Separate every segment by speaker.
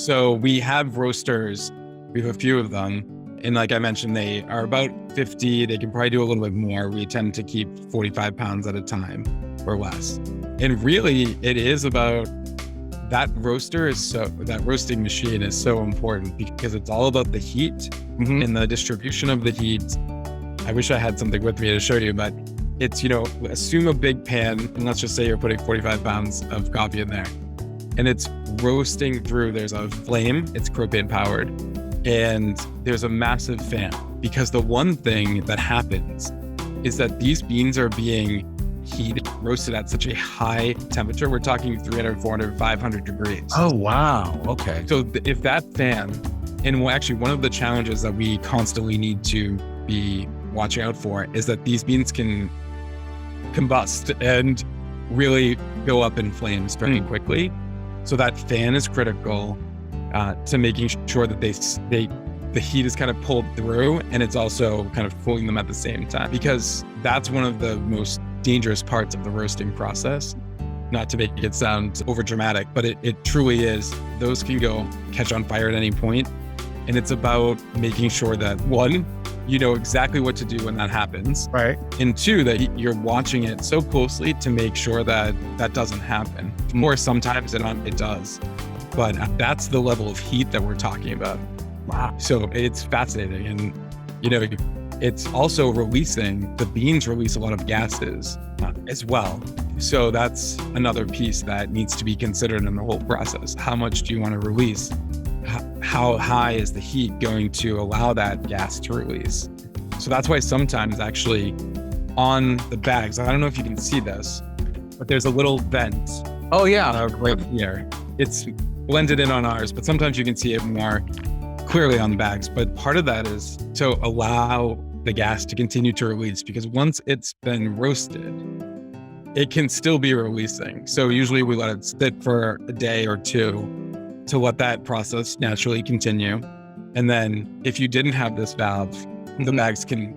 Speaker 1: So we have roasters. We have a few of them. And like I mentioned, they are about 50. They can probably do a little bit more. We tend to keep 45 pounds at a time or less. And really, it is about that roasting machine is so important because it's all about the heat and the distribution of the heat. I wish I had something with me to show you, but it's, assume a big pan, and let's just say you're putting 45 pounds of coffee in there, and it's roasting through. There's a flame, it's propane powered, and there's a massive fan, because the one thing that happens is that these beans are being roasted at such a high temperature. We're talking 300, 400, 500 degrees.
Speaker 2: Oh, wow. Okay.
Speaker 1: So if that fan, and actually one of the challenges that we constantly need to be watching out for is that these beans can combust and really go up in flames very quickly. So that fan is critical to making sure that the heat is kind of pulled through, and it's also kind of cooling them at the same time, because that's one of the most dangerous parts of the roasting process. Not to make it sound over dramatic, but it truly is. Those can catch on fire at any point. And it's about making sure that, one, you know exactly what to do when that happens.
Speaker 2: Right.
Speaker 1: And two, that you're watching it so closely to make sure that that doesn't happen. Or sometimes it does. But that's the level of heat that we're talking about.
Speaker 2: Wow.
Speaker 1: So it's fascinating. And, it's also the beans release a lot of gases as well. So that's another piece that needs to be considered in the whole process. How much do you want to release? How high is the heat going to allow that gas to release? So that's why sometimes actually on the bags, I don't know if you can see this, but there's a little vent.
Speaker 2: Oh, yeah.
Speaker 1: Right here. It's blended in on ours, but sometimes you can see it more clearly on the bags. But part of that is to allow the gas to continue to release, because once it's been roasted, it can still be releasing. So usually we let it sit for a day or two to let that process naturally continue. And then if you didn't have this valve, the bags can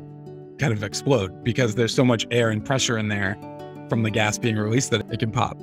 Speaker 1: kind of explode because there's so much air and pressure in there from the gas being released that it can pop.